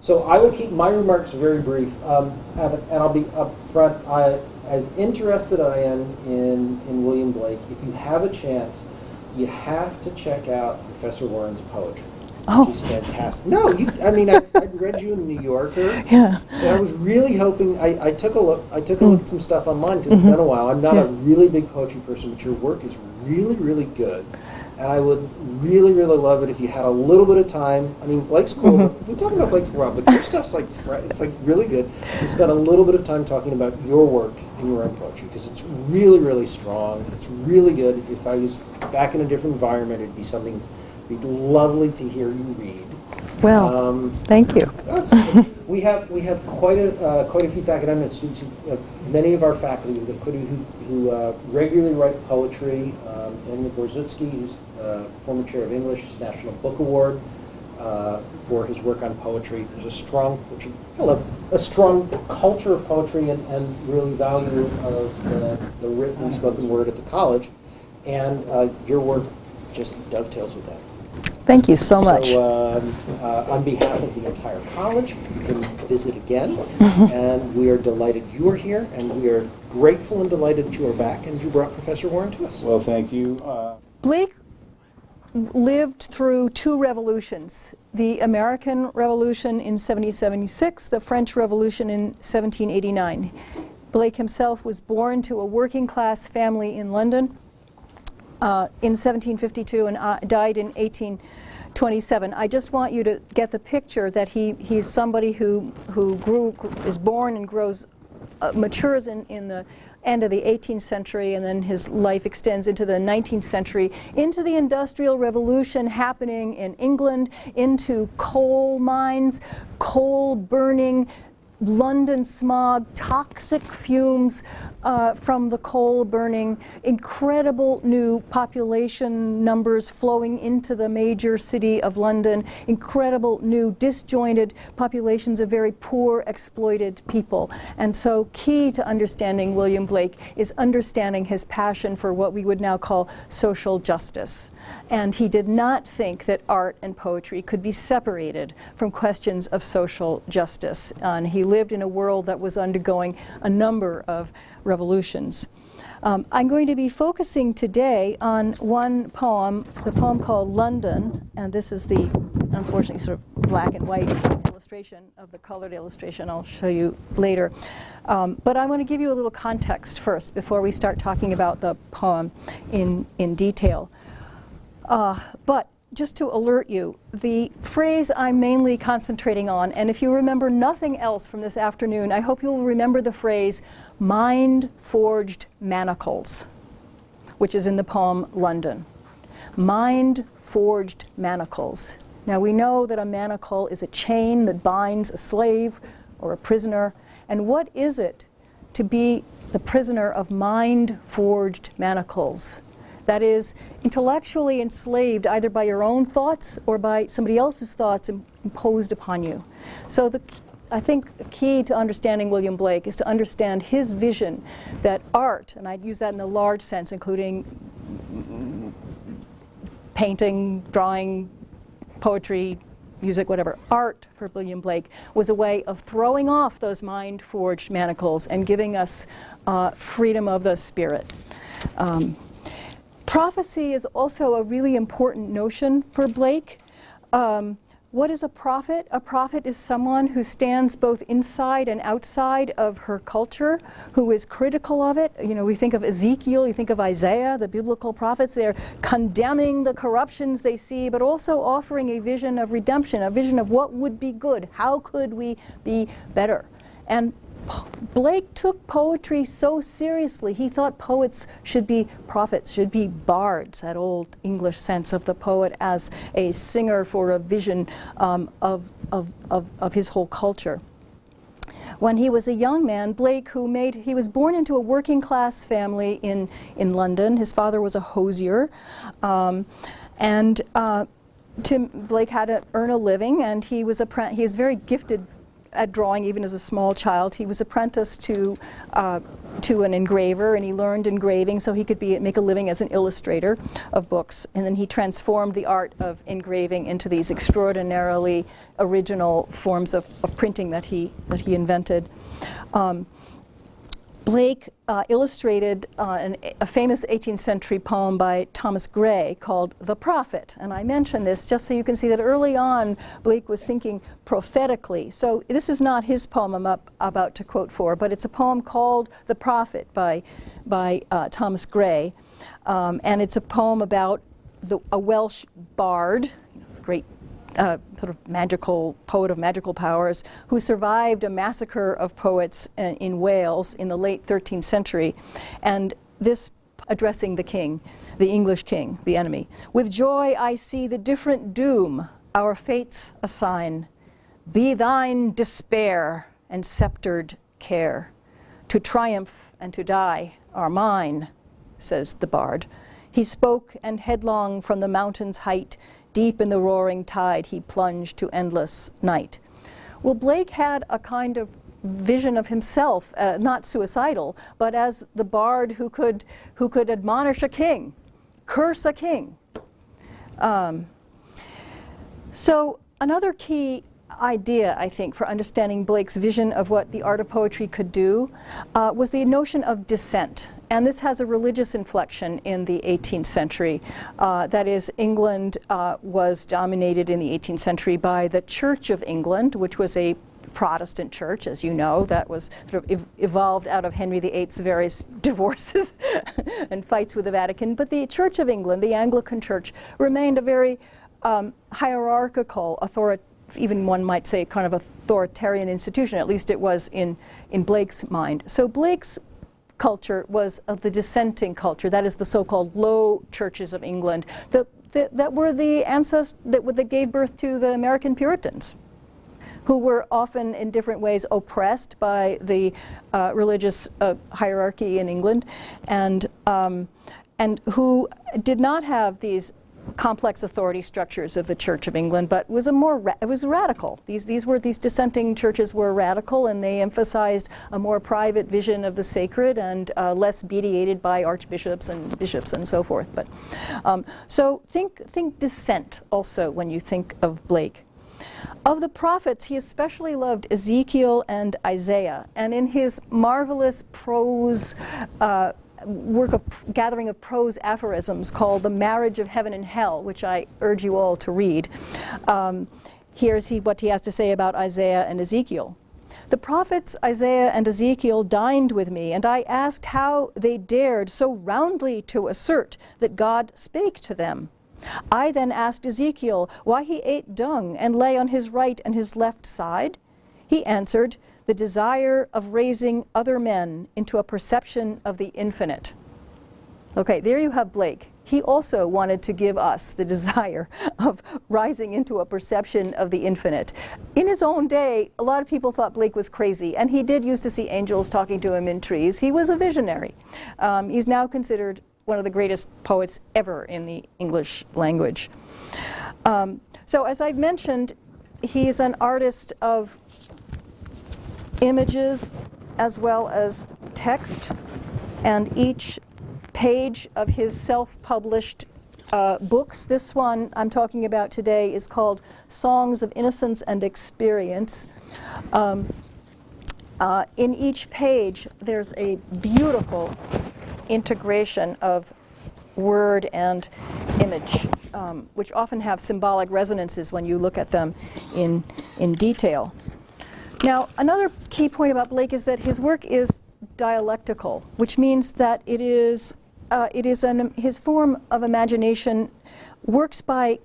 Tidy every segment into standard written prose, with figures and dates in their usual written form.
So I will keep my remarks very brief, and I'll be upfront. As interested I am in William Blake, if you have a chance, you have to check out Professor Warren's poetry. Oh. She's fantastic. No, I mean, I read you in New Yorker. Yeah. And I was really hoping, I took a look at some stuff online because it's been a while. I'm not a really big poetry person, but your work is really, really good. And I would really, really love it if you had a little bit of time. I mean, Blake's cool. But we're talking about Blake for a while, but your stuff's like, it's like really good. To spend a little bit of time talking about your work and your own poetry, because it's really, really strong. It's really good. If I was back in a different environment, it'd be something, it'd be lovely to hear you read. Well, thank you. We have quite a few academic students. Many of our faculty who regularly write poetry. Emily Borzutsky, who's former chair of English, National Book Award for his work on poetry. There's a strong culture of poetry and really value of the written and spoken word at the college, and your work just dovetails with that. Thank you so much. So on behalf of the entire college, you can visit again, and we are delighted you are here, and we are grateful and delighted that you are back, and you brought Professor Warren to us. Well, thank you. Blake lived through two revolutions, the American Revolution in 1776, the French Revolution in 1789. Blake himself was born to a working class family in London in 1752 and died in 1827. I just want you to get the picture that he's somebody who is born and grows, matures in the end of the 18th century, and then his life extends into the 19th century, into the Industrial Revolution happening in England, into coal mines, coal burning, London smog, toxic fumes from the coal burning, incredible new population numbers flowing into the major city of London, incredible new disjointed populations of very poor, exploited people. And so key to understanding William Blake is understanding his passion for what we would now call social justice. And he did not think that art and poetry could be separated from questions of social justice. And he lived in a world that was undergoing a number of revolutions. I'm going to be focusing today on one poem, the poem called London, and this is the, unfortunately, sort of black and white illustration of the colored illustration I'll show you later. But I want to give you a little context first before we start talking about the poem in detail. But just to alert you, the phrase I'm mainly concentrating on, and if you remember nothing else from this afternoon, I hope you'll remember the phrase mind-forged manacles, which is in the poem London. Mind-forged manacles. Now we know that a manacle is a chain that binds a slave or a prisoner, and what is it to be the prisoner of mind-forged manacles? That is, intellectually enslaved either by your own thoughts or by somebody else's thoughts imposed upon you. So I think the key to understanding William Blake is to understand his vision that art, and I'd use that in the large sense, including painting, drawing, poetry, music, whatever, art for William Blake was a way of throwing off those mind-forged manacles and giving us freedom of the spirit. Prophecy is also a really important notion for Blake. What is a prophet? A prophet is someone who stands both inside and outside of her culture, who is critical of it. You know, we think of Ezekiel, you think of Isaiah, the biblical prophets. They're condemning the corruptions they see, but also offering a vision of redemption, a vision of what would be good. How could we be better? And Blake took poetry so seriously. He thought poets should be prophets, should be bards, that old English sense of the poet as a singer for a vision of his whole culture. When he was a young man, Blake, he was born into a working class family in London. His father was a hosier, Blake had to earn a living, and he was very gifted at drawing even as a small child. He was apprenticed to an engraver, and he learned engraving so he could make a living as an illustrator of books. And then he transformed the art of engraving into these extraordinarily original forms of printing that he invented. Blake illustrated a famous 18th century poem by Thomas Gray called The Prophet. And I mention this just so you can see that early on Blake was thinking prophetically. So this is not his poem I'm about to quote for, but it's a poem called The Prophet by Thomas Gray. And it's a poem about a Welsh bard, great sort of magical poet of magical powers, who survived a massacre of poets in Wales in the late 13th century, and this addressing the king, the English king, the enemy. With joy I see the different doom our fates assign. Be thine despair and sceptered care. To triumph and to die are mine, says the bard. He spoke, and headlong from the mountain's height, deep in the roaring tide, he plunged to endless night. Well, Blake had a kind of vision of himself, not suicidal, but as the bard who could admonish a king, curse a king. So another key idea, I think, for understanding Blake's vision of what the art of poetry could do was the notion of dissent. And this has a religious inflection in the 18th century. That is, England was dominated in the 18th century by the Church of England, which was a Protestant church, as you know, that was sort of evolved out of Henry VIII's various divorces and fights with the Vatican. But the Church of England, the Anglican Church, remained a very hierarchical, even one might say kind of authoritarian institution. At least it was in Blake's mind. So Blake's culture was of the dissenting culture, that is the so-called low churches of England, that were the ancestors that gave birth to the American Puritans, who were often in different ways oppressed by the religious hierarchy in England, and who did not have these complex authority structures of the Church of England, but was it was radical. These dissenting churches were radical, and they emphasized a more private vision of the sacred and less mediated by archbishops and bishops and so forth. But so think dissent also when you think of Blake. Of the prophets, he especially loved Ezekiel and Isaiah, and in his marvelous prose gathering of prose aphorisms called The Marriage of Heaven and Hell, which I urge you all to read. Here's what he has to say about Isaiah and Ezekiel. The prophets Isaiah and Ezekiel dined with me, and I asked how they dared so roundly to assert that God spake to them. I then asked Ezekiel why he ate dung and lay on his right and his left side. He answered, the desire of raising other men into a perception of the infinite. Okay, there you have Blake. He also wanted to give us the desire of rising into a perception of the infinite. In his own day, a lot of people thought Blake was crazy, and he did used to see angels talking to him in trees. He was a visionary. He's now considered one of the greatest poets ever in the English language. So as I've mentioned, he's an artist of images as well as text, and each page of his self-published books, this one I'm talking about today, is called Songs of Innocence and Experience. In each page there's a beautiful integration of word and image, which often have symbolic resonances when you look at them in detail. Now, another key point about Blake is that his work is dialectical, which means that his form of imagination works by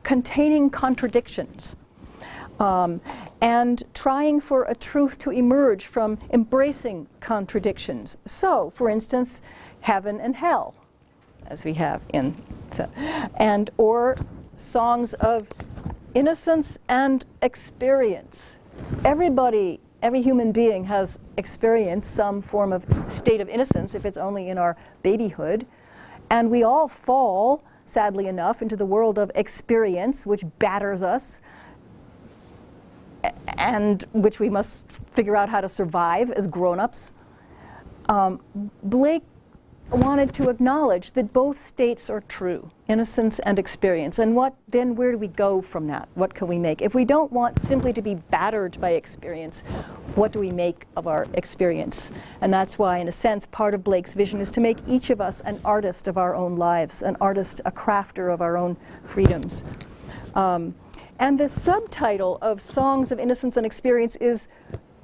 containing contradictions and trying for a truth to emerge from embracing contradictions. So, for instance, heaven and hell, as we have in, or songs of innocence and experience. Every human being has experienced some form of state of innocence, if it's only in our babyhood. And we all fall, sadly enough, into the world of experience, which batters us. and which we must figure out how to survive as grown-ups. Blake wanted to acknowledge that both states are true, innocence and experience. And then where do we go from that? What can we make? If we don't want simply to be battered by experience, what do we make of our experience? And that's why, in a sense, part of Blake's vision is to make each of us an artist of our own lives, an artist, a crafter of our own freedoms. And the subtitle of Songs of Innocence and Experience is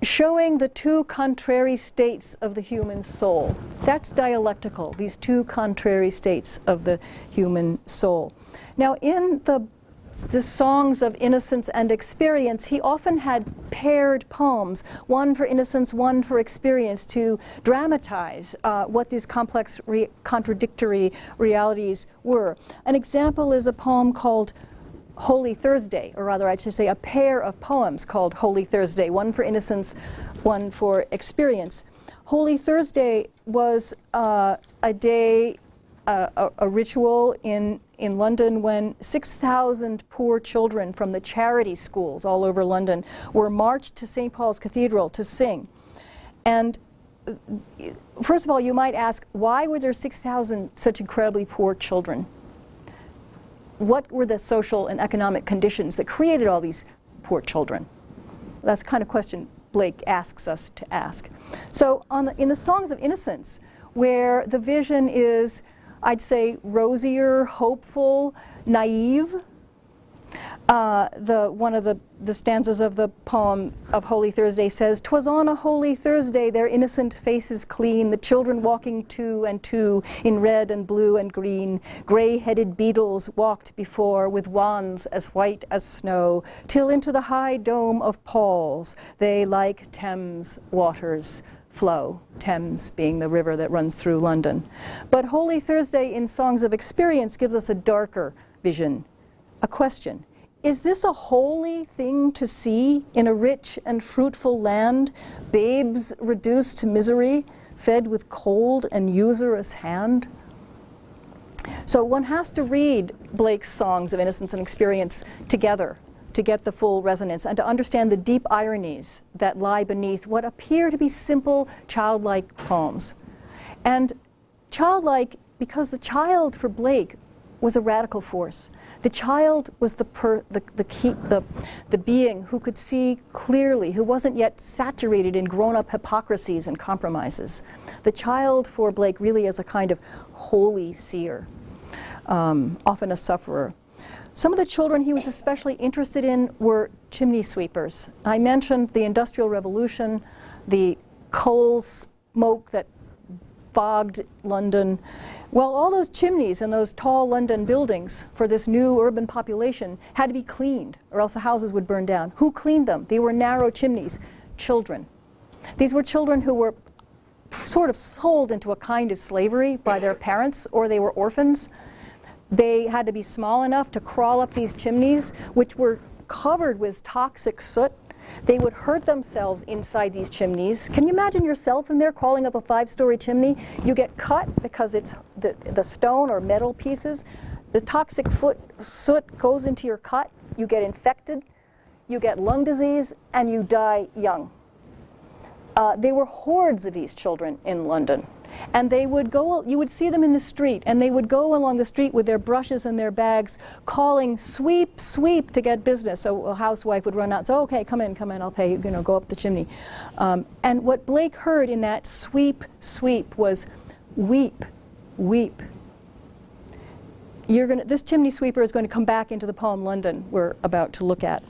showing the two contrary states of the human soul. That's dialectical, these two contrary states of the human soul. Now, in the Songs of Innocence and Experience, he often had paired poems, one for innocence, one for experience, to dramatize what these complex, contradictory realities were. An example is a poem called Holy Thursday, or rather I should say a pair of poems called Holy Thursday, one for innocence, one for experience. Holy Thursday was a day, a ritual in London when 6,000 poor children from the charity schools all over London were marched to St. Paul's Cathedral to sing. And first of all, you might ask, why were there 6,000 such incredibly poor children? What were the social and economic conditions that created all these poor children? That's the kind of question Blake asks us to ask. So in the Songs of Innocence, where the vision is, I'd say, rosier, hopeful, naive, one of the stanzas of the poem of Holy Thursday says, "'Twas on a holy Thursday, their innocent faces clean, the children walking two and two in red and blue and green. Gray-headed beetles walked before with wands as white as snow, till into the high dome of Paul's they like Thames waters flow." Thames being the river that runs through London. But Holy Thursday in Songs of Experience gives us a darker vision, a question. Is this a holy thing to see in a rich and fruitful land, babes reduced to misery, fed with cold and usurious hand? So one has to read Blake's Songs of Innocence and Experience together to get the full resonance and to understand the deep ironies that lie beneath what appear to be simple, childlike poems. And childlike because the child for Blake was a radical force. The child was the being who could see clearly, who wasn't yet saturated in grown-up hypocrisies and compromises. The child for Blake really is a kind of holy seer, often a sufferer. Some of the children he was especially interested in were chimney sweepers. I mentioned the Industrial Revolution, the coal smoke that fogged London. Well, all those chimneys in those tall London buildings for this new urban population had to be cleaned, or else the houses would burn down. Who cleaned them? They were narrow chimneys. Children. These were children who were sort of sold into a kind of slavery by their parents, or they were orphans. They had to be small enough to crawl up these chimneys, which were covered with toxic soot. They would hurt themselves inside these chimneys. Can you imagine yourself in there crawling up a 5-story chimney? You get cut because it's the stone or metal pieces. The toxic soot goes into your cut. You get infected. You get lung disease, and you die young. There were hordes of these children in London. And they would go, you would see them in the street, and they would go along the street with their brushes and their bags, calling, "Sweep, sweep," to get business. So a housewife would run out and say, "Okay, come in, I'll pay you, go up the chimney." And what Blake heard in that sweep, sweep was, "Weep, weep." This chimney sweeper is going to come back into the poem London we're about to look at.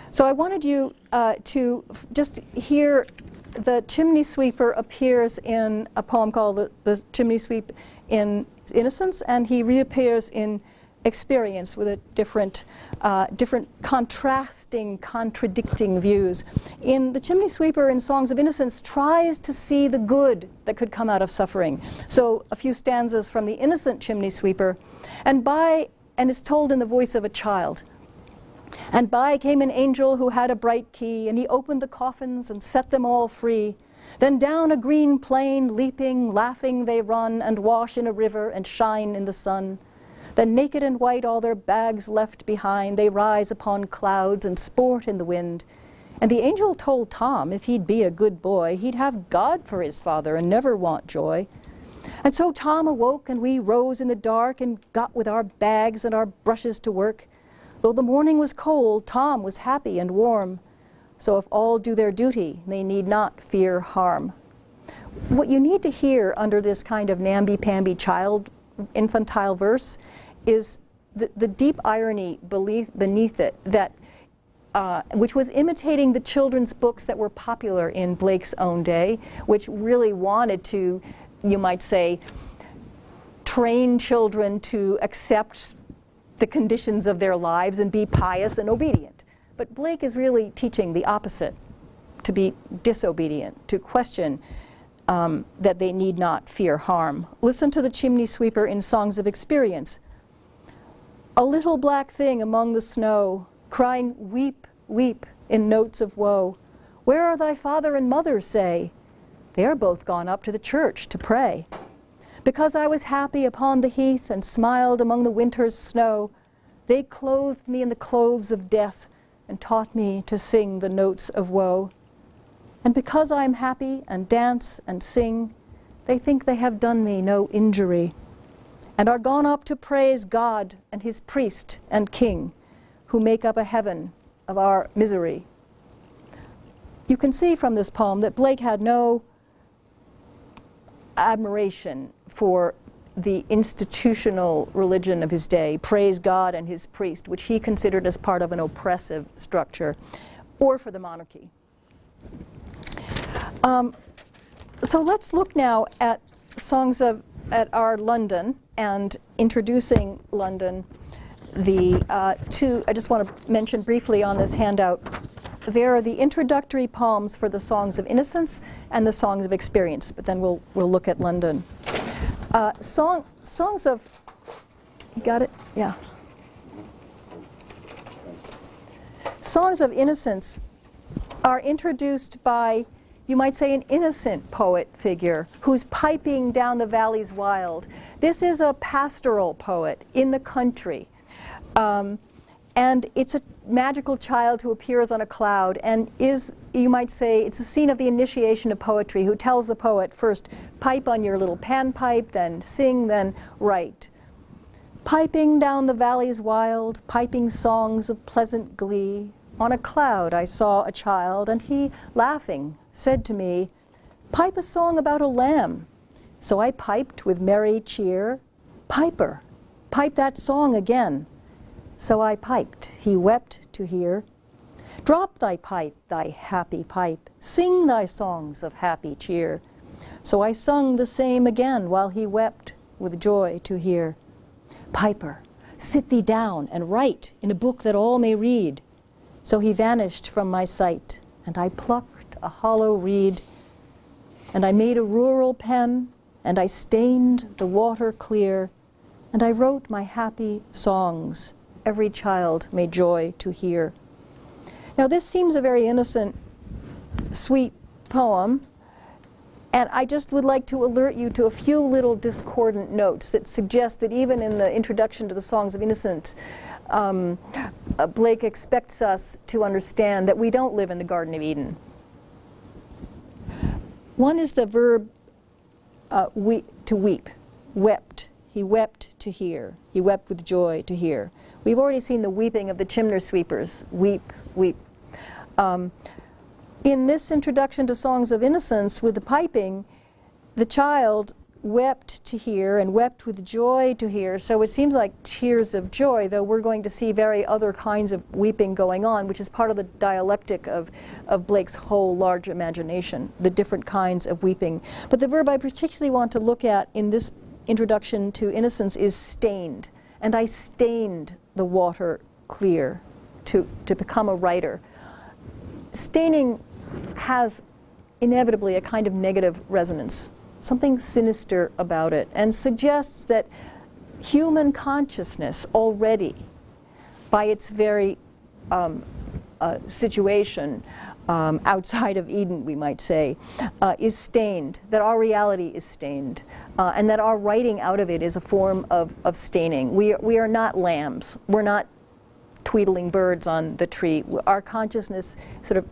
So I wanted you to just hear. The chimney sweeper appears in a poem called the Chimney Sweep in Innocence, and he reappears in Experience with a different contrasting, contradicting views. In the Chimney Sweeper in Songs of Innocence tries to see the good that could come out of suffering. So a few stanzas from the innocent chimney sweeper, and is told in the voice of a child. "And by came an angel who had a bright key, and he opened the coffins and set them all free. Then down a green plain, leaping, laughing, they run, and wash in a river and shine in the sun. Then naked and white, all their bags left behind, they rise upon clouds and sport in the wind. And the angel told Tom if he'd be a good boy, he'd have God for his father and never want joy. And so Tom awoke, and we rose in the dark and got with our bags and our brushes to work. Though the morning was cold, Tom was happy and warm. So if all do their duty, they need not fear harm. What you need to hear under this kind of namby-pamby child infantile verse is the deep irony beneath it, that which was imitating the children's books that were popular in Blake's own day, which really wanted to, you might say, train children to accept the conditions of their lives and be pious and obedient. But Blake is really teaching the opposite, to be disobedient, to question that they need not fear harm. Listen to the chimney sweeper in Songs of Experience. A little black thing among the snow, crying, weep, weep, in notes of woe. Where are thy father and mother, say? They are both gone up to the church to pray. Because I was happy upon the heath and smiled among the winter's snow, they clothed me in the clothes of death and taught me to sing the notes of woe. And because I am happy and dance and sing, they think they have done me no injury, and are gone up to praise God and his priest and king, who make up a heaven of our misery. You can see from this poem that Blake had no admiration for the institutional religion of his day, praise God and his priest, which he considered as part of an oppressive structure, or for the monarchy. So let's look now at at our London, and introducing London. I just want to mention briefly on this handout, there are the introductory poems for the Songs of Innocence and the Songs of Experience, but then we'll look at London. Songs of, you got it? Yeah. Songs of Innocence are introduced by, you might say, an innocent poet figure who's piping down the valleys wild. This is a pastoral poet in the country. And it's a magical child who appears on a cloud and is, you might say, it's a scene of the initiation of poetry, who tells the poet first, pipe on your little panpipe, then sing, then write. Piping down the valleys wild, piping songs of pleasant glee, on a cloud I saw a child, and he, laughing, said to me, pipe a song about a lamb. So I piped with merry cheer, Piper, pipe that song again. So I piped, he wept to hear. Drop thy pipe, thy happy pipe, sing thy songs of happy cheer. So I sung the same again, while he wept with joy to hear. Piper, sit thee down and write in a book that all may read. So he vanished from my sight, and I plucked a hollow reed, and I made a rural pen, and I stained the water clear, and I wrote my happy songs every child may joy to hear. Now this seems a very innocent, sweet poem, and I just would like to alert you to a few little discordant notes that suggest that even in the introduction to the Songs of Innocence, Blake expects us to understand that we don't live in the Garden of Eden. One is the verb to weep, wept. He wept to hear. He wept with joy to hear. We've already seen the weeping of the chimney sweepers, weep, weep. In this introduction to Songs of Innocence, with the piping, the child wept to hear and wept with joy to hear. So it seems like tears of joy, though we're going to see very other kinds of weeping going on, which is part of the dialectic of Blake's whole large imagination, the different kinds of weeping. But the verb I particularly want to look at in this introduction to Innocence is stained. And I stained the water clear to become a writer. Staining has inevitably a kind of negative resonance, something sinister about it, and suggests that human consciousness already, by its very situation outside of Eden, we might say, is stained, that our reality is stained, and that our writing out of it is a form of staining. We are not lambs. We're not tweedling birds on the tree. Our consciousness sort of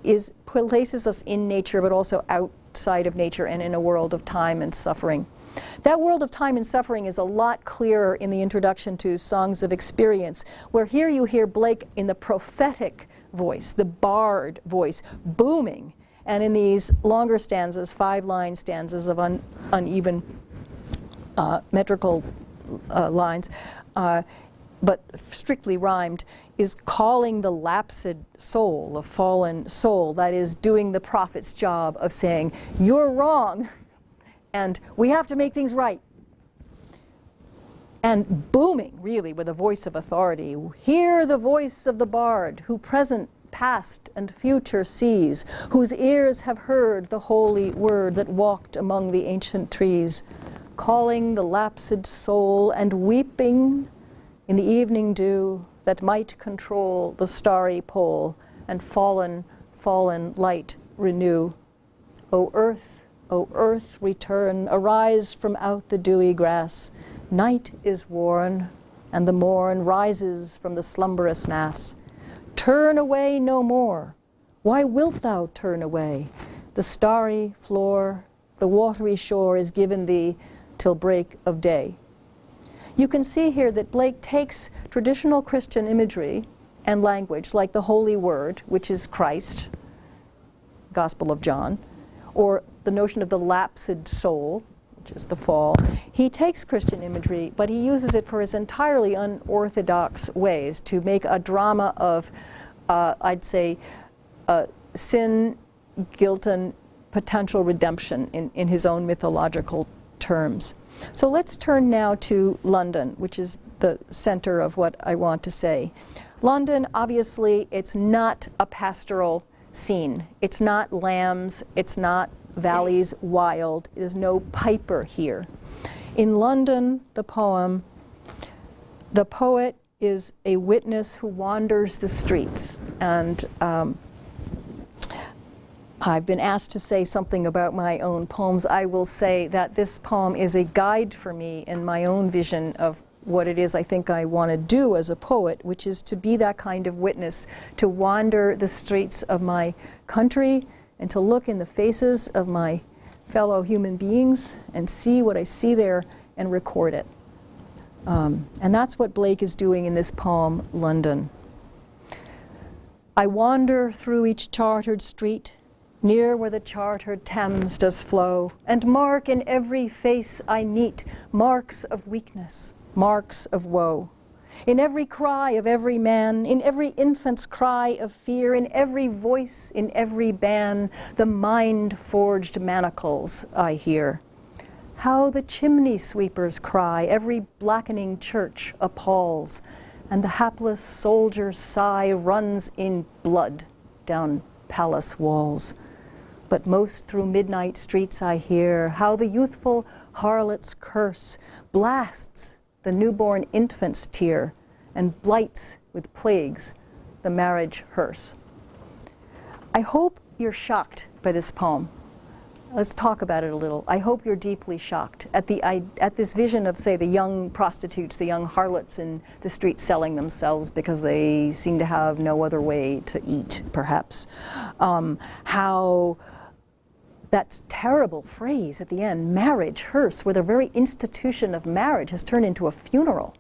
places us in nature, but also outside of nature and in a world of time and suffering. That world of time and suffering is a lot clearer in the introduction to Songs of Experience, where here you hear Blake in the prophetic voice, the bard voice, booming. And in these longer stanzas, 5-line stanzas of uneven metrical lines, but strictly rhymed, is calling the lapsed soul, the fallen soul, that is doing the prophet's job of saying, you're wrong, and we have to make things right. And booming, really, with a voice of authority. Hear the voice of the bard, who present, past, and future sees, whose ears have heard the holy word that walked among the ancient trees, calling the lapsed soul and weeping in the evening dew that might control the starry pole and fallen light renew. O earth, return, arise from out the dewy grass. Night is worn, and the morn rises from the slumberous mass. Turn away no more. Why wilt thou turn away? The starry floor, the watery shore is given thee till break of day. You can see here that Blake takes traditional Christian imagery and language, like the Holy Word, which is Christ, Gospel of John, or the notion of the lapsed soul, which is the fall. He takes Christian imagery, but he uses it for his entirely unorthodox ways to make a drama of, I'd say, sin, guilt, and potential redemption in his own mythological terms. So let's turn now to London, which is the center of what I want to say. London, obviously, it's not a pastoral scene. It's not lambs, it's not valleys wild. There's no piper here. In London, the poet is a witness who wanders the streets. And I've been asked to say something about my own poems. I will say that this poem is a guide for me in my own vision of what it is I think I want to do as a poet, which is to be that kind of witness, to wander the streets of my country and to look in the faces of my fellow human beings and see what I see there and record it. And that's what Blake is doing in this poem, London. I wander through each chartered street, near where the chartered Thames does flow, and mark in every face I meet marks of weakness, marks of woe. In every cry of every man, in every infant's cry of fear, in every voice, in every ban, the mind-forged manacles I hear. How the chimney sweepers cry, every blackening church appalls, and the hapless soldier's sigh runs in blood down palace walls. But most through midnight streets I hear how the youthful harlot's curse blasts the newborn infant's tear and blights with plagues the marriage hearse. I hope you're shocked by this poem. Let's talk about it a little. I hope you're deeply shocked at this vision of, say, the young prostitutes, the young harlots in the street selling themselves because they seem to have no other way to eat, perhaps. How that terrible phrase at the end, marriage hearse, where the very institution of marriage has turned into a funeral.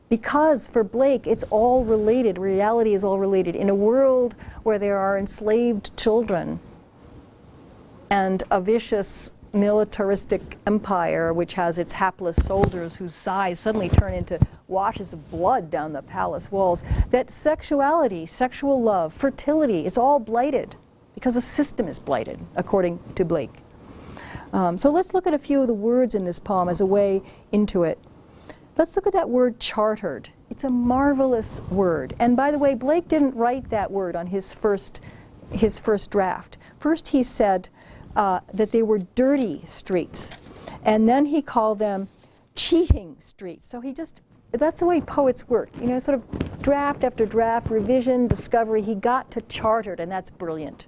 Because for Blake, it's all related, reality is all related. In a world where there are enslaved children and a vicious militaristic empire which has its hapless soldiers whose sighs suddenly turn into washes of blood down the palace walls, that sexuality, sexual love, fertility is all blighted because the system is blighted, according to Blake. So let's look at a few of the words in this poem as a way into it. Let's look at that word chartered. It's a marvelous word. And by the way, Blake didn't write that word on his first draft. First he said that they were dirty streets. And then he called them cheating streets. So he just, that's the way poets work. You know, sort of draft after draft, revision, discovery. He got to chartered, and that's brilliant.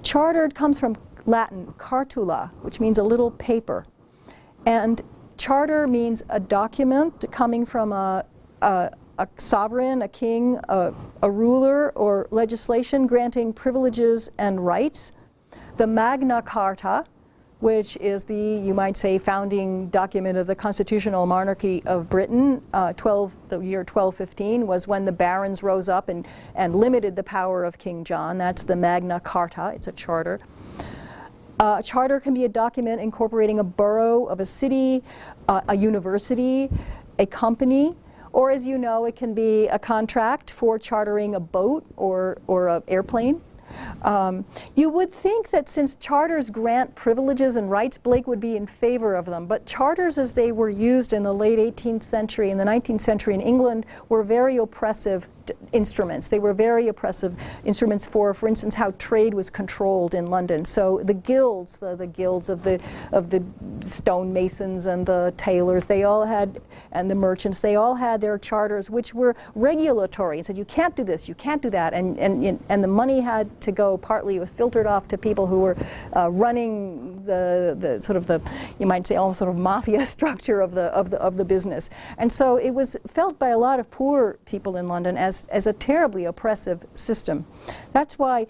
Chartered comes from Latin, cartula, which means a little paper. And charter means a document coming from a a sovereign, a king, a ruler, or legislation granting privileges and rights. The Magna Carta, which is the, you might say, founding document of the constitutional monarchy of Britain. The year 1215 was when the barons rose up and limited the power of King John. That's the Magna Carta. It's a charter. A charter can be a document incorporating a borough of a city, a university, a company, or, as you know, it can be a contract for chartering a boat or an airplane. You would think that since charters grant privileges and rights, Blake would be in favor of them. But charters, as they were used in the late 18th century and the 19th century in England, were very oppressive instruments. They were very oppressive instruments for instance, how trade was controlled in London. So the guilds, the guilds of the stonemasons and the tailors, they all had, and the merchants, they all had their charters, which were regulatory and said, you can't do this, you can't do that, and the money had to go, partly it was filtered off to people who were running the sort of the, you might say, almost sort of mafia structure of the business. And so it was felt by a lot of poor people in London as a terribly oppressive system. That's why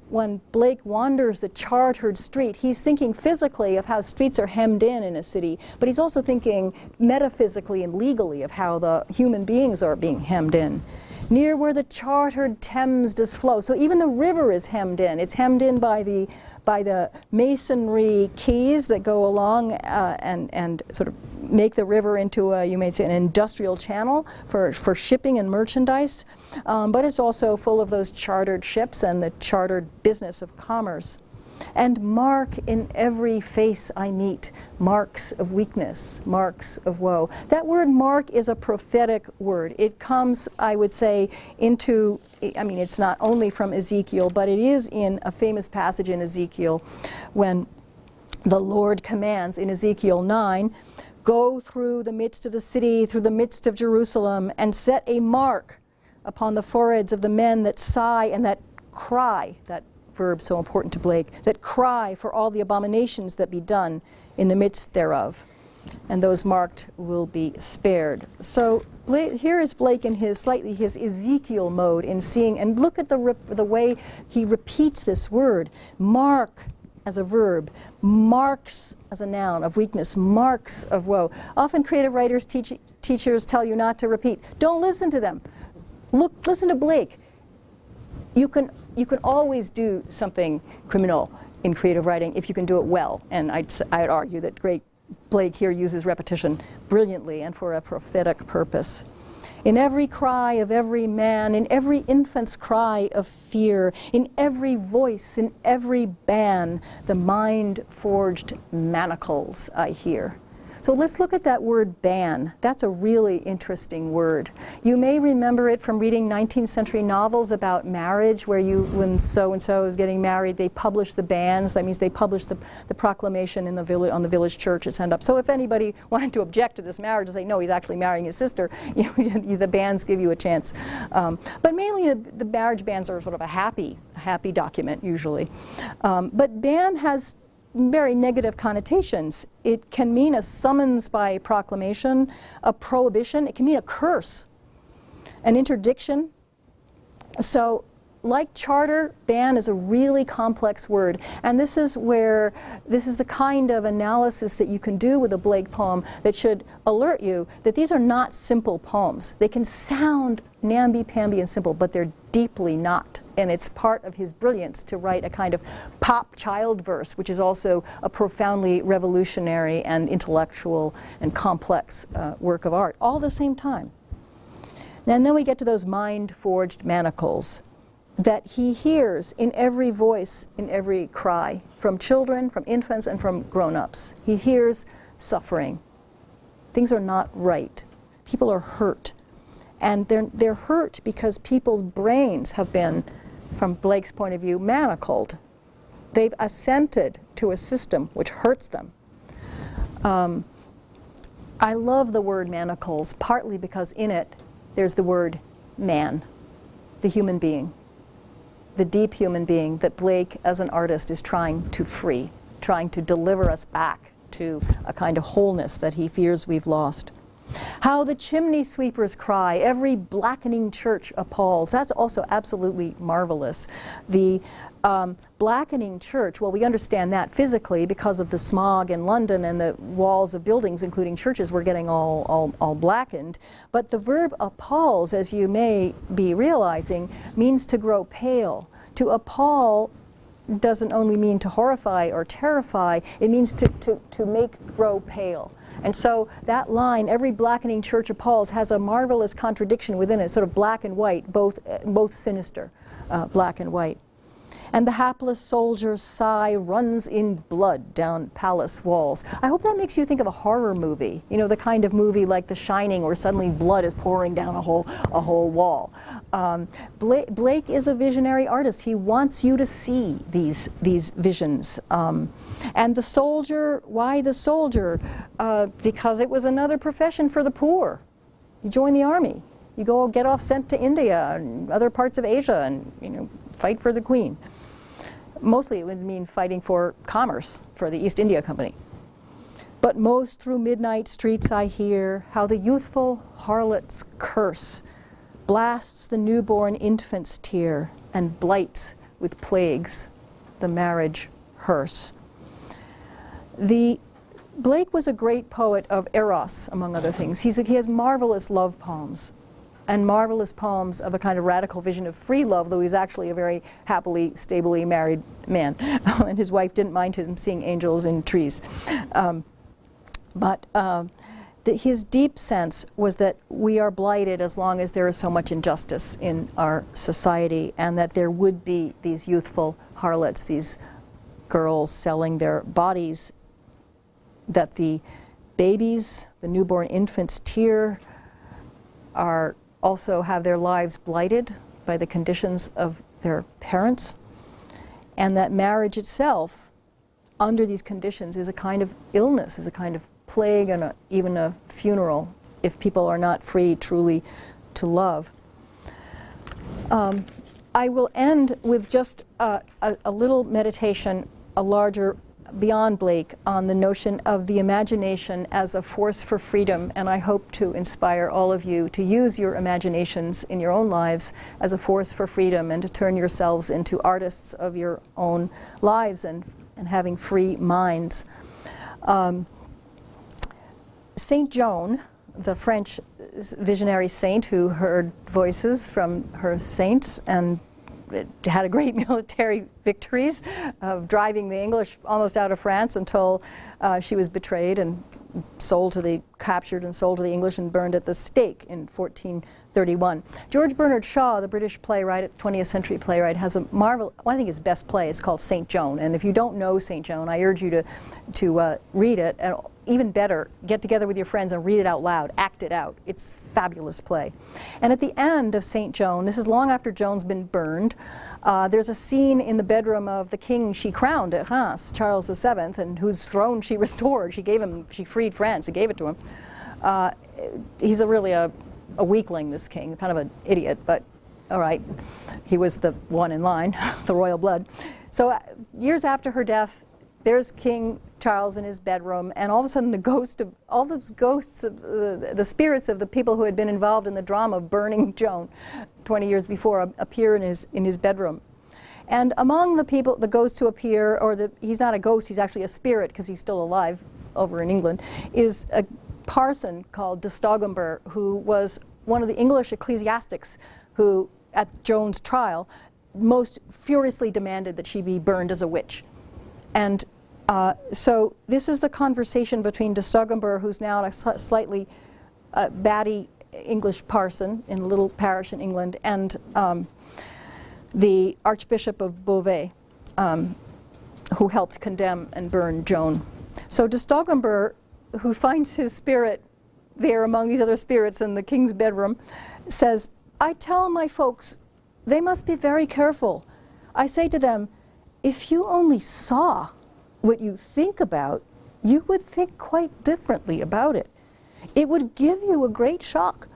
when Blake wanders the chartered street, he's thinking physically of how streets are hemmed in a city, but he's also thinking metaphysically and legally of how the human beings are being hemmed in. Near where the chartered Thames does flow. So even the river is hemmed in. It's hemmed in by the masonry quays that go along and sort of make the river into a, you may say, an industrial channel for shipping and merchandise. But it's also full of those chartered ships and the chartered business of commerce. And mark in every face I meet marks of weakness, marks of woe. That word mark is a prophetic word. It comes, I would say, into, I mean, it's not only from Ezekiel, but it is in a famous passage in Ezekiel when the Lord commands in Ezekiel 9, go through the midst of the city, through the midst of Jerusalem, and set a mark upon the foreheads of the men that sigh and that cry, that verb so important to Blake, that cry for all the abominations that be done in the midst thereof. And those marked will be spared. So here is Blake in his Ezekiel mode in seeing, and look at the way he repeats this word, mark as a verb, marks as a noun of weakness, marks of woe. Often creative writers, teachers tell you not to repeat. Don't listen to them. Listen to Blake. You can always do something criminal in creative writing if you can do it well. And I'd argue that great Blake here uses repetition brilliantly and for a prophetic purpose. In every cry of every man, in every infant's cry of fear, in every voice, in every ban, the mind-forged manacles I hear. So let's look at that word ban. That's a really interesting word. You may remember it from reading 19th century novels about marriage, where when so-and-so is getting married, they publish the bans. That means they publish the proclamation in the on the village church to send up. So if anybody wanted to object to this marriage and say, no, he's actually marrying his sister, the bans give you a chance. But mainly the marriage bans are sort of a happy document, usually. But ban has very negative connotations. It can mean a summons by proclamation, a prohibition. It can mean a curse, an interdiction. So like charter, ban is a really complex word. And this is the kind of analysis that you can do with a Blake poem that should alert you that these are not simple poems. They can sound namby-pamby and simple, but they're deeply not. And it's part of his brilliance to write a kind of pop child verse, which is also a profoundly revolutionary and intellectual and complex work of art, all at the same time. And then we get to those mind-forged manacles that he hears in every voice, in every cry, from children, from infants, and from grown-ups. He hears suffering. Things are not right. People are hurt. And they're hurt because people's brains have been, from Blake's point of view, manacled. They've assented to a system which hurts them. I love the word manacles, partly because in it there's the word man, the human being, the deep human being that Blake, as an artist, is trying to free, trying to deliver us back to a kind of wholeness that he fears we've lost. How the chimney sweepers cry, every blackening church appalls. That's also absolutely marvelous. The blackening church, well, we understand that physically because of the smog in London and the walls of buildings, including churches, were getting all blackened. But the verb appalls, as you may be realizing, means to grow pale. To appall doesn't only mean to horrify or terrify, it means to make grow pale. And so that line, every blackening church appalls, has a marvelous contradiction within it, sort of black and white, both sinister, black and white. And the hapless soldier's sigh runs in blood down palace walls. I hope that makes you think of a horror movie, you know, the kind of movie like The Shining, where suddenly blood is pouring down a whole wall. Blake is a visionary artist. He wants you to see these visions. And the soldier, why the soldier? Because it was another profession for the poor. You join the army. You go get off sent to India and other parts of Asia and, you know, fight for the Queen. Mostly it would mean fighting for commerce, for the East India Company. But most through midnight streets I hear how the youthful harlot's curse blasts the newborn infant's tear and blights with plagues the marriage hearse. Blake was a great poet of eros, among other things. He has marvelous love poems, and marvelous poems of a kind of radical vision of free love, though he's actually a very happily, stably married man. And his wife didn't mind him seeing angels in trees. His deep sense was that we are blighted as long as there is so much injustice in our society, and that there would be these youthful harlots, these girls selling their bodies, that the babies, the newborn infants' tear, also have their lives blighted by the conditions of their parents, and that marriage itself, under these conditions, is a kind of illness, is a kind of plague, and even a funeral, if people are not free truly to love. I will end with just a little meditation, a larger, beyond Blake, on the notion of the imagination as a force for freedom, and I hope to inspire all of you to use your imaginations in your own lives as a force for freedom, and to turn yourselves into artists of your own lives and having free minds. Saint Joan, the French visionary saint who heard voices from her saints and had a great military victories of driving the English almost out of France until she was betrayed and captured and sold to the English and burned at the stake in 1431. George Bernard Shaw, the British playwright, 20th century playwright, has a I think his best play is called Saint Joan, and if you don't know Saint Joan, I urge you to read it, and even better, get together with your friends and read it out loud, act it out. It's a fabulous play. And at the end of Saint Joan, this is long after Joan's been burned, there's a scene in the bedroom of the king she crowned at Reims, Charles VII, and whose throne she restored. She freed France and gave it to him. He's really a weakling, this king, kind of an idiot, but all right. He was the one in line, the royal blood. So years after her death, there's King Charles in his bedroom, and all of a sudden all those ghosts of the spirits of the people who had been involved in the drama of burning Joan 20 years before appear in his bedroom. And among the ghosts who appear, he's not a ghost, he's actually a spirit because he's still alive over in England, is a parson called de Stoggenburg, who was one of the English ecclesiastics who, at Joan's trial, most furiously demanded that she be burned as a witch. And so this is the conversation between de Stoggenburg, who's now a slightly batty English parson in a little parish in England, and the Archbishop of Beauvais, who helped condemn and burn Joan. So de Stoggenburg, who finds his spirit there among these other spirits in the king's bedroom, says, "I tell my folks they must be very careful. I say to them, if you only saw what you think about, you would think quite differently about it. It would give you a great shock."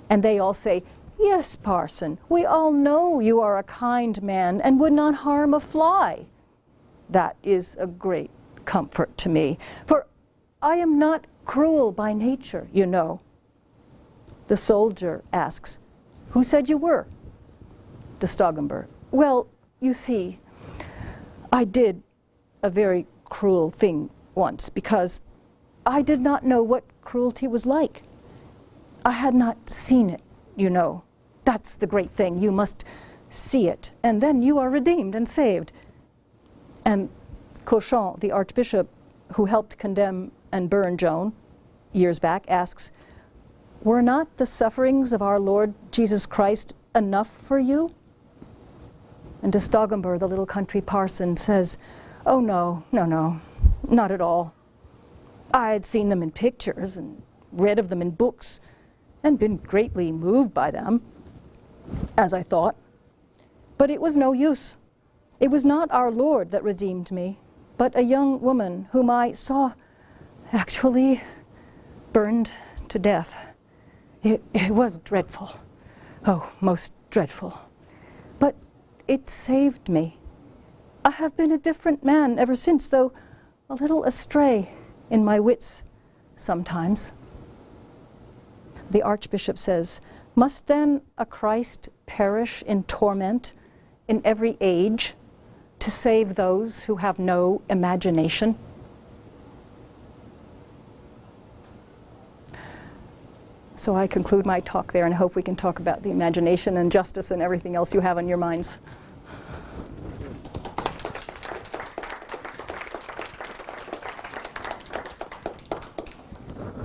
And they all say, "Yes, parson, we all know you are a kind man and would not harm a fly." That is a great comfort to me, for I am not cruel by nature, you know. The soldier asks, who said you were? De Stoggenburg, well, you see, I did a very cruel thing once because I did not know what cruelty was like. I had not seen it, you know. That's the great thing. You must see it, and then you are redeemed and saved. And Cauchon, the archbishop who helped condemn and burn Joan years back, asks, were not the sufferings of our Lord Jesus Christ enough for you? And de Stoggenburg, the little country parson, says, oh no, no, no, not at all. I had seen them in pictures and read of them in books and been greatly moved by them, as I thought. But it was no use. It was not our Lord that redeemed me, but a young woman whom I saw actually burned to death. It was dreadful. Oh, most dreadful. But it saved me. I have been a different man ever since, though a little astray in my wits sometimes. The archbishop says, must then a Christ perish in torment in every age to save those who have no imagination? So I conclude my talk there and hope we can talk about the imagination and justice and everything else you have on your minds.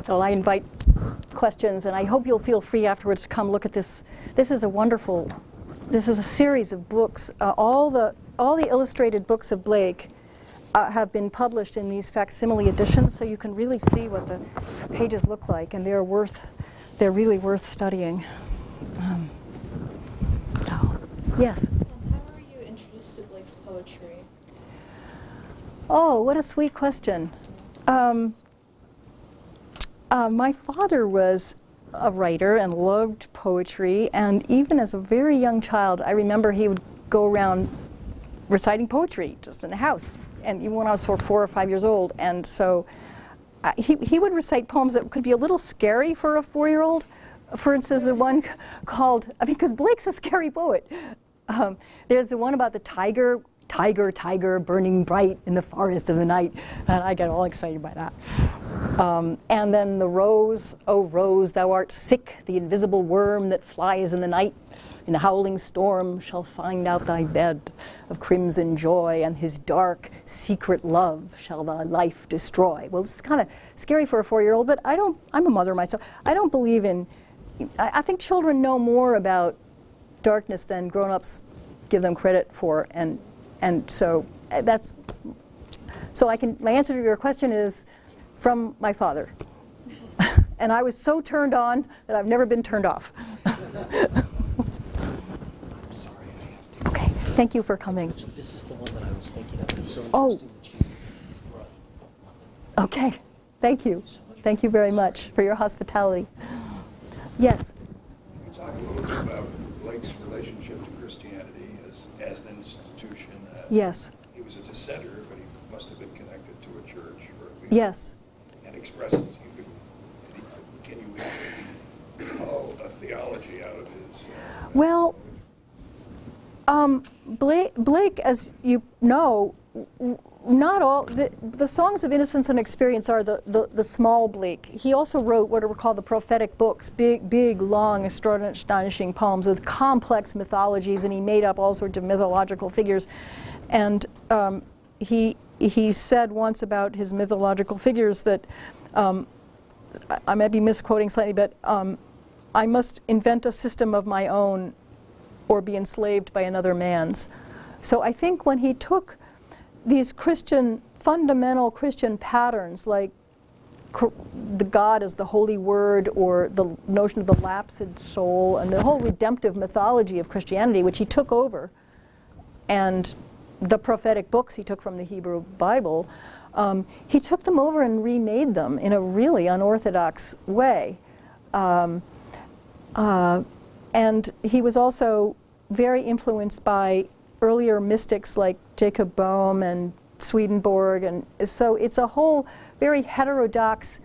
So I invite questions, and I hope you'll feel free afterwards to come look at this. This is a series of books. All the illustrated books of Blake have been published in these facsimile editions, so you can really see what the pages look like, and they're really worth studying. Yes? How were you introduced to Blake's poetry? Oh, what a sweet question. My father was a writer and loved poetry, and even as a very young child, I remember he would go around reciting poetry just in the house, and even when I was 4 or 5 years old. And so he would recite poems that could be a little scary for a 4-year-old. For instance, the one called, because Blake's a scary poet. There's the one about the tiger, tiger, tiger, burning bright in the forest of the night, and I get all excited by that. And then the rose, oh rose, thou art sick, the invisible worm that flies in the night, in the howling storm shall find out thy bed of crimson joy, and his dark secret love shall thy life destroy. Well, this is kind of scary for a 4-year-old, but I'm a mother myself. I don't believe in, I think children know more about darkness than grown-ups give them credit for, and so that's, so my answer to your question is from my father. And I was so turned on that I've never been turned off. Sorry, I have to. Okay, thank you for coming. This is the one that I was thinking of. It was so Oh. interesting that you brought. Okay, thank you. Thank you very much for your hospitality. Yes? Can you talk a little bit about Blake's relationship to Christianity as an institution? Yes. He was a dissenter, but he must have been connected to a church, or at least, Yes. and expresses, can you call a theology out of his? Well, Blake, as you know, not all, the songs of innocence and experience are the small Blake. He also wrote what are called the prophetic books, big, long, astonishing poems with complex mythologies, and he made up all sorts of mythological figures. And he said once about his mythological figures that, I might be misquoting slightly, but I must invent a system of my own or be enslaved by another man's. So I think when he took these fundamental Christian patterns, like the God as the holy word, or the notion of the lapsed soul, and the whole redemptive mythology of Christianity, which he took over, and the prophetic books he took from the Hebrew Bible, he took them over and remade them in a really unorthodox way. And he was also very influenced by earlier mystics like Jacob Boehme and Swedenborg, and so it's a whole very heterodox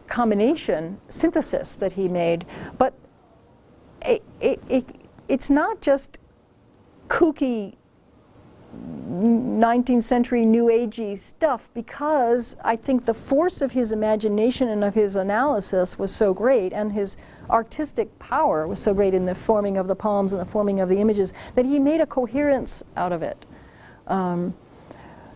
combination, synthesis that he made. But it's not just kooky 19th century New Agey stuff, because I think the force of his imagination and of his analysis was so great, and his artistic power was so great in the forming of the poems and the forming of the images, that he made a coherence out of it.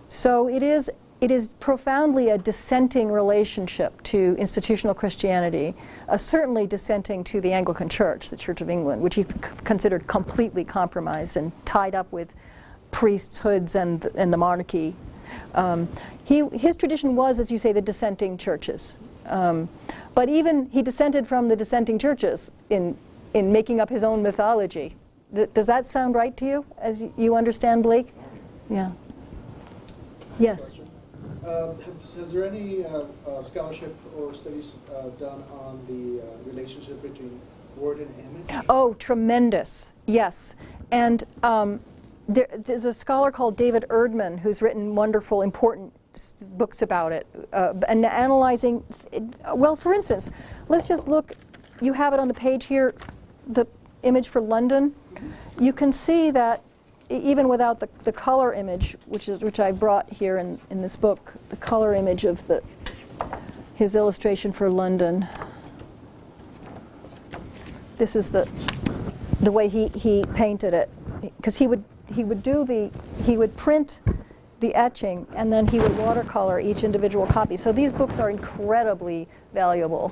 So it is profoundly a dissenting relationship to institutional Christianity, certainly dissenting to the Anglican Church, the Church of England, which he considered completely compromised and tied up with priesthoods and the monarchy. His tradition was, as you say, the dissenting churches. But even he dissented from the dissenting churches in making up his own mythology. Does that sound right to you, as you understand Blake? Yeah. Yes. Has there any scholarship or studies done on the relationship between word and image? Oh, tremendous, yes. And there's a scholar called David Erdman who's written wonderful, important books about it, and analyzing, well, for instance, let's just look, you have it on the page here, the image for London. You can see that even without the color image, which I brought here in this book, the color image of his illustration for London. This is the way he painted it, because he would print the etching and then he would watercolor each individual copy. So these books are incredibly valuable.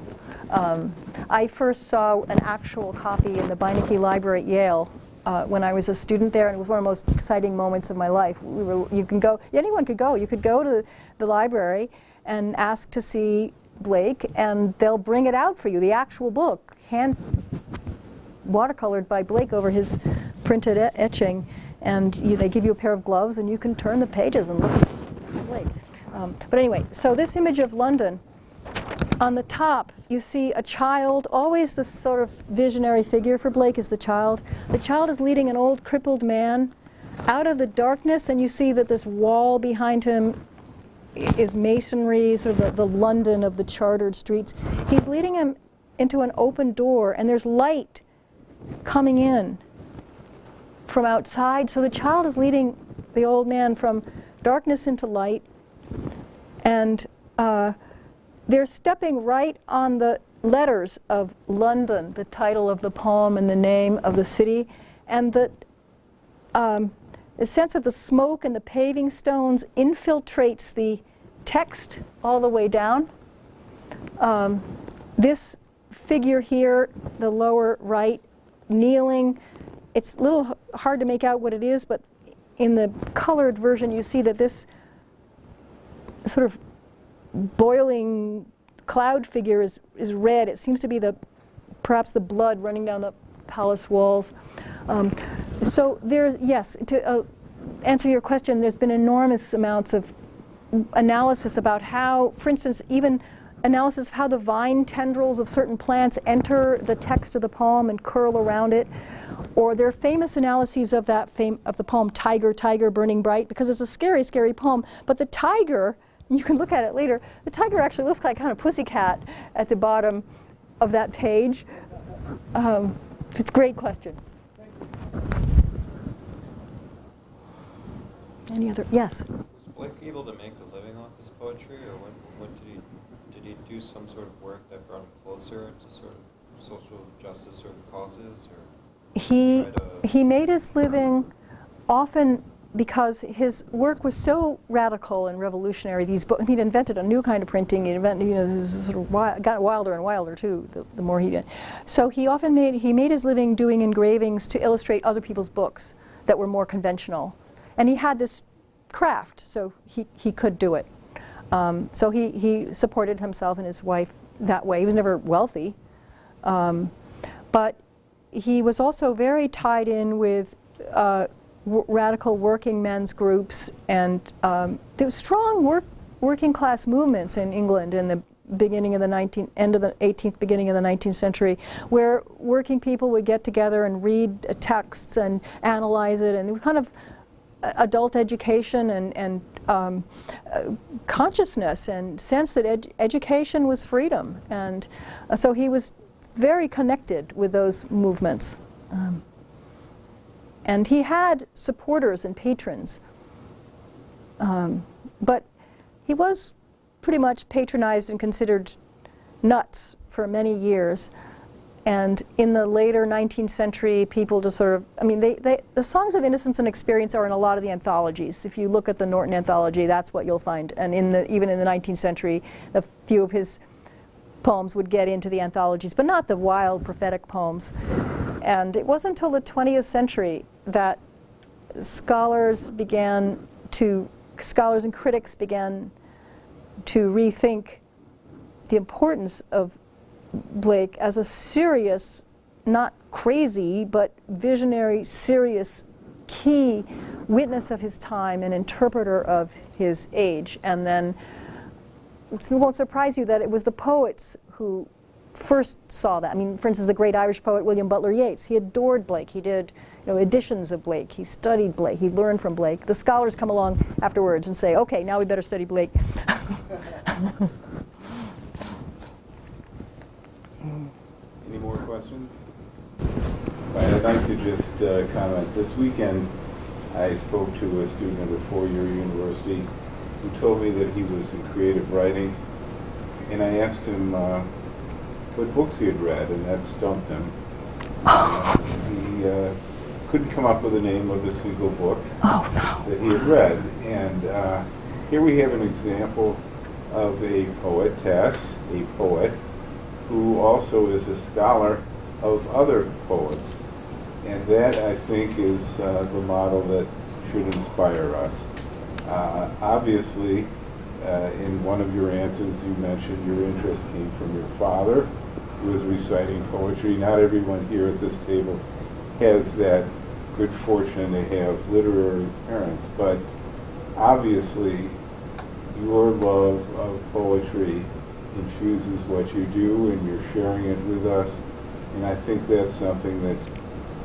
I first saw an actual copy in the Beinecke Library at Yale when I was a student there, and it was one of the most exciting moments of my life. Anyone could go. You could go to the library and ask to see Blake, and they'll bring it out for you, the actual book, hand watercolored by Blake over his printed etching, and they give you a pair of gloves, and you can turn the pages and look at Blake. But anyway, so this image of London, on the top, you see a child, always the sort of visionary figure for Blake is the child. The child is leading an old crippled man out of the darkness, and you see that this wall behind him is masonry, sort of the London of the chartered streets. He's leading him into an open door, and there's light coming in from outside. So the child is leading the old man from darkness into light, and they're stepping right on the letters of London, the title of the poem and the name of the city, and the sense of the smoke and the paving stones infiltrates the text all the way down. This figure here, the lower right, kneeling, it's a little hard to make out what it is, but in the colored version you see that this sort of boiling cloud figure is red. It seems to be perhaps the blood running down the palace walls. So there's, yes, to answer your question, there's been enormous amounts of analysis about how, for instance, even analysis of how the vine tendrils of certain plants enter the text of the poem and curl around it. Or there are famous analyses of the poem Tiger, Tiger, Burning Bright, because it's a scary, scary poem. But the tiger, you can look at it later, the tiger actually looks like kind of pussycat at the bottom of that page. It's a great question. Any other? Yes? Was Blake able to make a living off his poetry, or when did he do some sort of work that brought him closer to sort of social justice sort of causes? Or he made his living often because his work was so radical and revolutionary. These books, he'd invented a new kind of printing. He invented, this sort of got wilder and wilder too. The more he did, so he often made his living doing engravings to illustrate other people's books that were more conventional, and he had this craft, so he could do it. So he supported himself and his wife that way. He was never wealthy, but he was also very tied in with radical working men's groups, and there were strong working class movements in England in the beginning of the end of the 18th, beginning of the 19th century, where working people would get together and read texts and analyze it, and it was kind of adult education and consciousness and sense that education was freedom. And so he was very connected with those movements. And he had supporters and patrons. But he was pretty much patronized and considered nuts for many years. And in the later 19th century, people just sort of, I mean, the songs of innocence and experience are in a lot of the anthologies. If you look at the Norton anthology, that's what you'll find. And even in the 19th century, a few of his poems would get into the anthologies, but not the wild prophetic poems. And it wasn't until the 20th century that scholars and critics began to rethink the importance of Blake as a serious, not crazy, but visionary, serious, key witness of his time and interpreter of his age. And then it won't surprise you that it was the poets who first saw that. I mean, for instance, the great Irish poet William Butler Yeats, he adored Blake. He did, you know, editions of Blake. He studied Blake. He learned from Blake. The scholars come along afterwards and say, okay, now we better study Blake. Any more questions? I'd like to just comment. This weekend, I spoke to a student at a four-year university who told me that he was in creative writing, and I asked him what books he had read, and that stumped him. He couldn't come up with the name of a single book that he had read. And here we have an example of a poetess, a poet, who also is a scholar of other poets. And that, I think, is the model that should inspire us. Obviously, in one of your answers, you mentioned your interest came from your father, who was reciting poetry. Not everyone here at this table has that good fortune to have literary parents, but obviously your love of poetry infuses what you do, and you're sharing it with us. And I think that's something that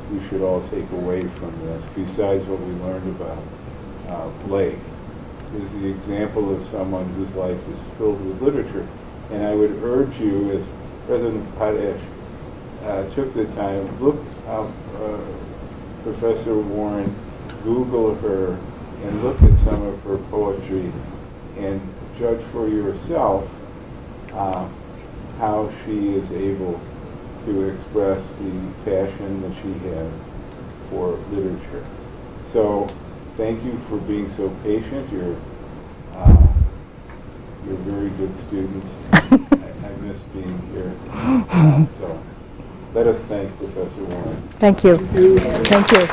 we should all take away from this, besides what we learned about Blake, is the example of someone whose life is filled with literature. And I would urge you, as President Potash took the time, look up Professor Warren, Google her, and look at some of her poetry, and judge for yourself how she is able to express the passion that she has for literature. So thank you for being so patient. You're very good students. I miss being here. So let us thank Professor Warren. Thank you. Thank you.